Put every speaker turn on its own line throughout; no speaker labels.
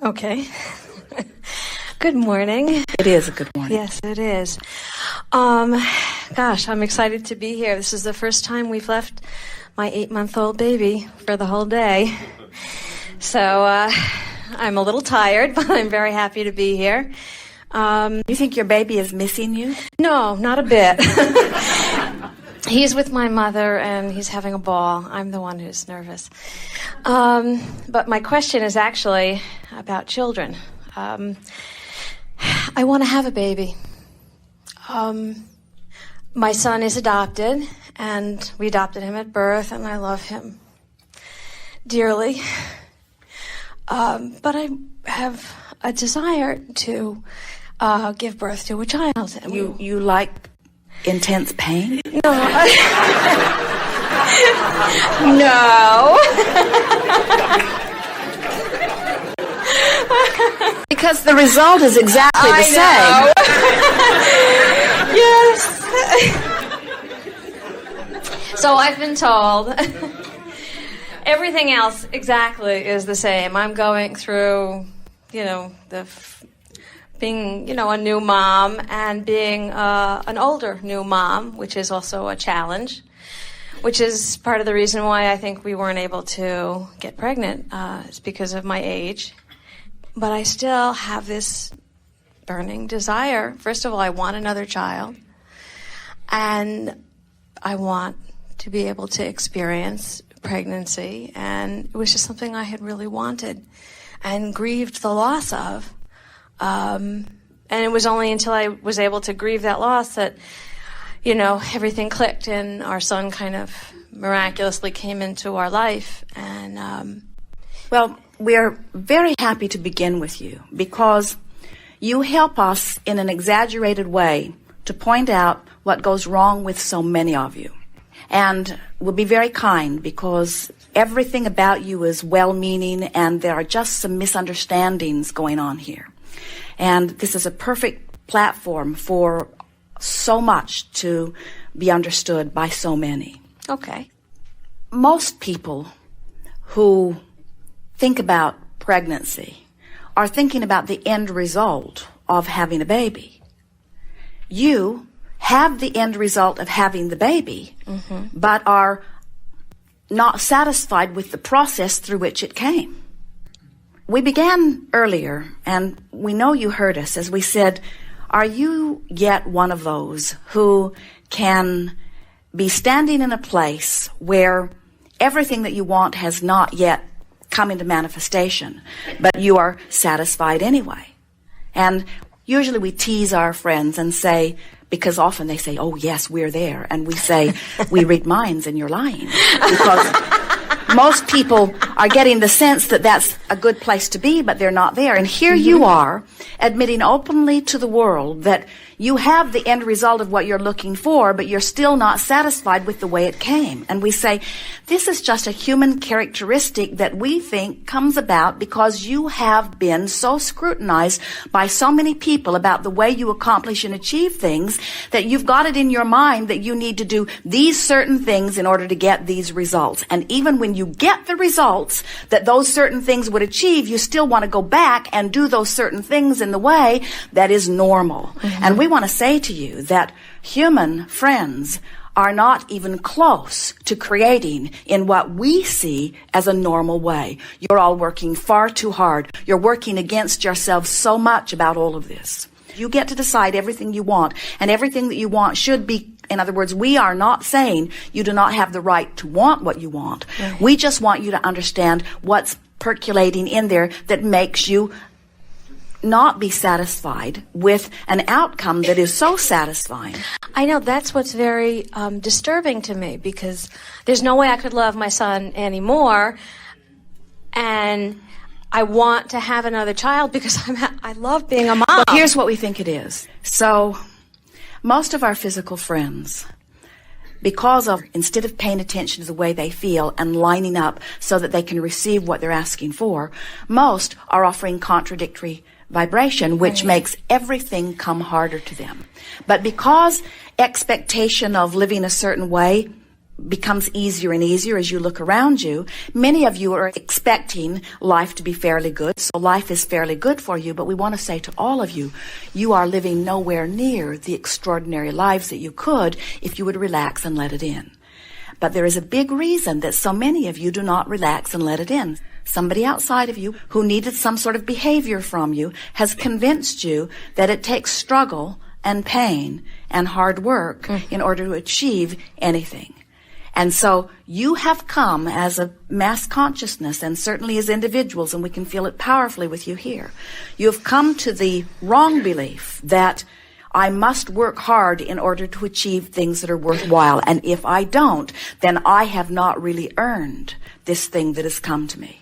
Okay. Good morning.
It is a good morning.
Yes, it is. Gosh, I'm excited to be here. This is the first time we've left my 8-month-old baby for the whole day. So I'm a little tired, but I'm very happy to be here.
You think your baby is missing you?
No, not a bit. He's with my mother, and he's having a ball. I'm the one who's nervous. But my question is actually about children. I want to have a baby. My son is adopted, and we adopted him at birth, and I love him dearly. But I have a desire to give birth to a child.
You like intense pain?
No. No.
Because the result is exactly the same.
Yes. So I've been told everything else exactly is the same. I'm going through, being, a new mom and being an older new mom, which is also a challenge, which is part of the reason why I think we weren't able to get pregnant. It's because of my age. But I still have this burning desire. First of all, I want another child. And I want to be able to experience pregnancy. And it was just something I had really wanted and grieved the loss of. And it was only until I was able to grieve that loss that, everything clicked and our son kind of miraculously came into our life. And,
well, we're very happy to begin with you because you help us in an exaggerated way to point out what goes wrong with so many of you. And we'll be very kind because everything about you is well-meaning and there are just some misunderstandings going on here. And this is a perfect platform for so much to be understood by so many.
Okay.
Most people who think about pregnancy are thinking about the end result of having a baby. You have the end result of having the baby, but are not satisfied with the process through which it came. We began earlier, and we know you heard us as we said, are you yet one of those who can be standing in a place where everything that you want has not yet come into manifestation, but you are satisfied anyway? And usually we tease our friends and say, because often they say, oh yes, we're there. And we say, we read minds and you're lying. Because most people are getting the sense that that's a good place to be, but they're not there. And here you are admitting openly to the world that you have the end result of what you're looking for, but you're still not satisfied with the way it came. And we say, this is just a human characteristic that we think comes about because you have been so scrutinized by so many people about the way you accomplish and achieve things that you've got it in your mind that you need to do these certain things in order to get these results. And even when you get the results that those certain things would achieve, you still want to go back and do those certain things in the way that is normal. And we want to say to you that human friends are not even close to creating in what we see as a normal way. You're all working far too hard. You're working against yourselves so much about all of this. You get to decide everything you want, and everything that you want should be, in other words, we are not saying you do not have the right to want what you want. We just want you to understand what's percolating in there that makes you not be satisfied with an outcome that is so satisfying.
I know that's what's very disturbing to me, because there's no way I could love my son anymore, and I want to have another child because I love being a mom.
Well, here's what we think it is. So most of our physical friends, because of, instead of paying attention to the way they feel and lining up so that they can receive what they're asking for, most are offering contradictory vibration, which makes everything come harder to them. But because expectation of living a certain way becomes easier and easier as you look around you. Many of you are expecting life to be fairly good, so life is fairly good for you, but we want to say to all of you, you are living nowhere near the extraordinary lives that you could if you would relax and let it in. But there is a big reason that so many of you do not relax and let it in. Somebody outside of you who needed some sort of behavior from you has convinced you that it takes struggle and pain and hard work in order to achieve anything. And so you have come as a mass consciousness, and certainly as individuals, and we can feel it powerfully with you here. You have come to the wrong belief that I must work hard in order to achieve things that are worthwhile. And if I don't, then I have not really earned this thing that has come to me.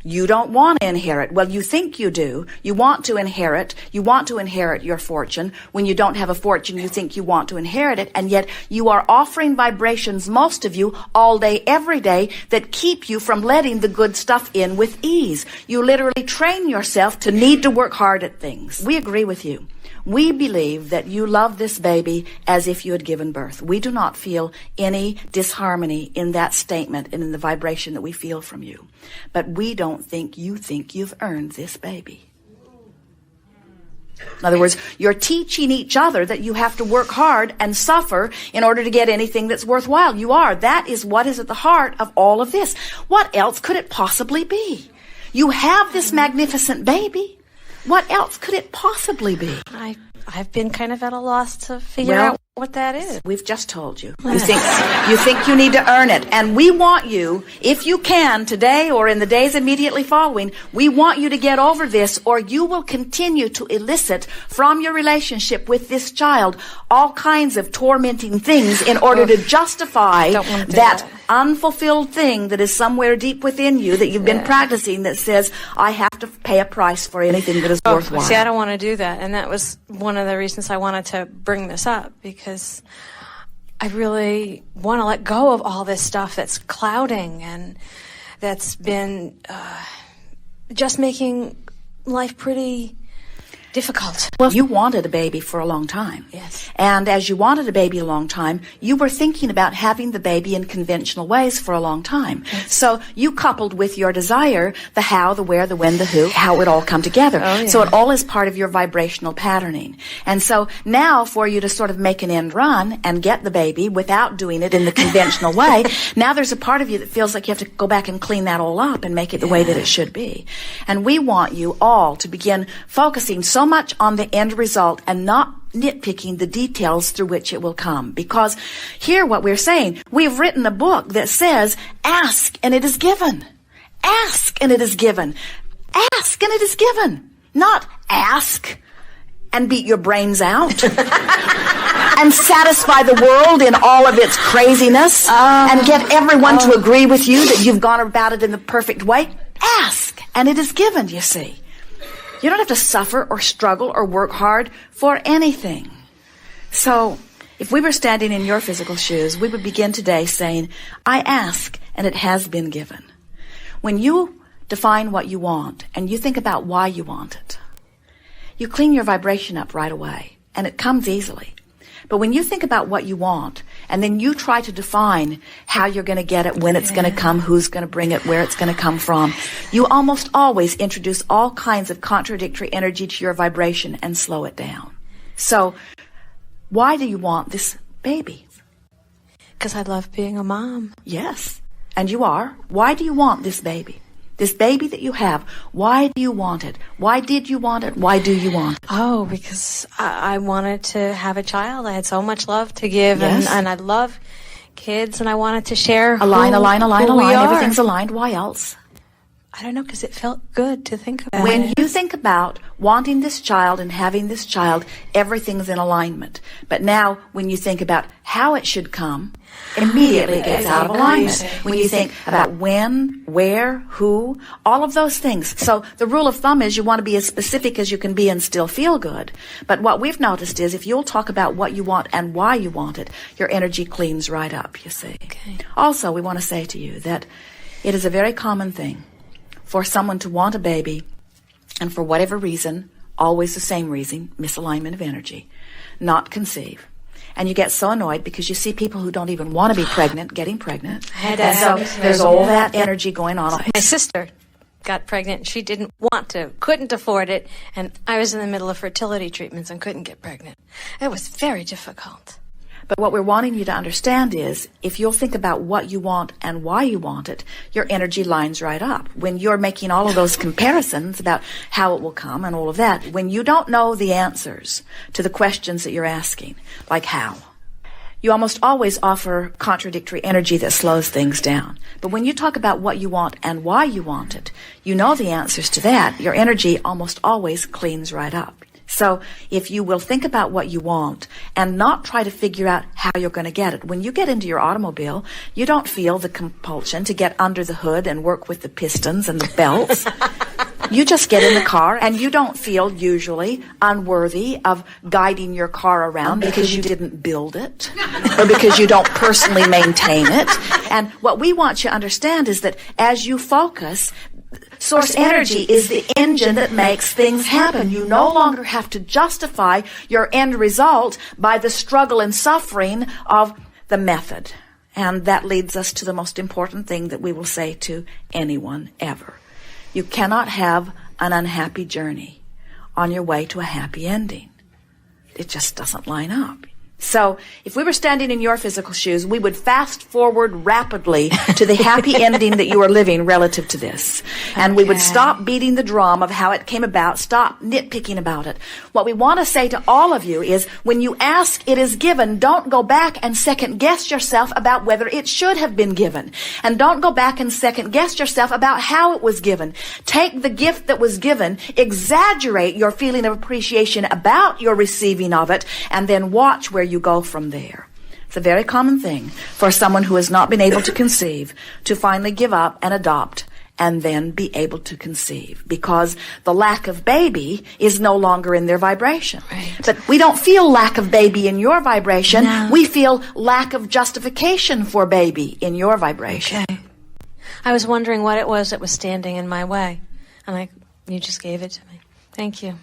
You don't want to inherit. Well, you think you do. You want to inherit. You want to inherit your fortune. When you don't have a fortune, you think you want to inherit it. And yet you are offering vibrations, most of you, all day, every day, that keep you from letting the good stuff in with ease. You literally train yourself to need to work hard at things. We agree with you. We believe that you love this baby as if you had given birth. We do not feel any disharmony in that statement and in the vibration that we feel from you. But we don't think you've earned this baby. In other words, you're teaching each other that you have to work hard and suffer in order to get anything that's worthwhile. You are. That is what is at the heart of all of this. What else could it possibly be? You have this magnificent baby. What else could it possibly be?
I've been kind of at a loss to figure out what that is.
We've just told you. You think you need to earn it. And we want you, if you can, today or in the days immediately following, we want you to get over this, or you will continue to elicit from your relationship with this child all kinds of tormenting things in order to justify that unfulfilled thing that is somewhere deep within you that you've been practicing that says, I have to pay a price for anything that is worthwhile.
See, I don't want to do that. And that was one of the reasons I wanted to bring this up, because I really want to let go of all this stuff that's clouding and that's been just making life pretty difficult.
Well, you wanted a baby for a long time.
Yes.
And as you wanted a baby a long time, you were thinking about having the baby in conventional ways for a long time. Yes. So you coupled with your desire the how, the where, the when, the who, how it all come together. Oh, yeah. So it all is part of your vibrational patterning. And so now for you to sort of make an end run and get the baby without doing it in the conventional way, now there's a part of you that feels like you have to go back and clean that all up and make it the way that it should be. And we want you all to begin focusing so much on the end result and not nitpicking the details through which it will come. Because here what we're saying, we've written a book that says, ask and it is given. Ask and it is given. Ask and it is given. Not ask and beat your brains out and satisfy the world in all of its craziness and get everyone to agree with you that you've gone about it in the perfect way. Ask and it is given, you see. You don't have to suffer or struggle or work hard for anything. So, if we were standing in your physical shoes, we would begin today saying, I ask, and it has been given. When you define what you want, and you think about why you want it, you clean your vibration up right away, and it comes easily. But when you think about what you want, and then you try to define how you're going to get it, when it's going to come, who's going to bring it, where it's going to come from, you almost always introduce all kinds of contradictory energy to your vibration and slow it down. So, why do you want this baby?
Because I love being a mom.
Yes, and you are. Why do you want this baby? This baby that you have, why do you want it? Why did you want it? Why do you want it?
Oh, because I wanted to have a child. I had so much love to give,
yes.
and I love kids, and I wanted to share
align.
Are.
Everything's aligned. Why else?
I don't know, because it felt good to think about.
When you think about wanting this child and having this child, everything's in alignment. But now, when you think about how it should come, immediately it gets out of alignment. When you think about when, where, who, all of those things. So the rule of thumb is you want to be as specific as you can be and still feel good. But what we've noticed is if you'll talk about what you want and why you want it, your energy cleans right up, you see.
Okay.
Also, we want to say to you that it is a very common thing for someone to want a baby and for whatever reason, always the same reason, misalignment of energy, not conceive. And you get so annoyed because you see people who don't even want to be pregnant getting pregnant.
And
so there's all that energy going on.
My sister got pregnant. She didn't want to, couldn't afford it, and I was in the middle of fertility treatments and couldn't get pregnant. It was very difficult.
But what we're wanting you to understand is, if you'll think about what you want and why you want it, your energy lines right up. When you're making all of those comparisons about how it will come and all of that, when you don't know the answers to the questions that you're asking, like how, you almost always offer contradictory energy that slows things down. But when you talk about what you want and why you want it, you know the answers to that. Your energy almost always cleans right up. So if you will think about what you want and not try to figure out how you're going to get it. When you get into your automobile, you don't feel the compulsion to get under the hood and work with the pistons and the belts. You just get in the car, and you don't feel usually unworthy of guiding your car around because you didn't build it or because you don't personally maintain it. And what we want you to understand is that as you focus, source energy is the engine that makes things happen. You no longer have to justify your end result by the struggle and suffering of the method. And that leads us to the most important thing that we will say to anyone ever. You cannot have an unhappy journey on your way to a happy ending. It just doesn't line up. So if we were standing in your physical shoes, we would fast forward rapidly to the happy ending that you are living relative to this. And we would stop beating the drum of how it came about, stop nitpicking about it. What we want to say to all of you is, when you ask, it is given. Don't go back and second guess yourself about whether it should have been given. And don't go back and second guess yourself about how it was given. Take the gift that was given, exaggerate your feeling of appreciation about your receiving of it, and then watch where you go from there. It's a very common thing for someone who has not been able to conceive to finally give up and adopt and then be able to conceive, because the lack of baby is no longer in their vibration.
Right.
But we don't feel lack of baby in your vibration.
No.
We feel lack of justification for baby in your vibration.
Okay. I was wondering what it was that was standing in my way, and you just gave it to me. Thank you.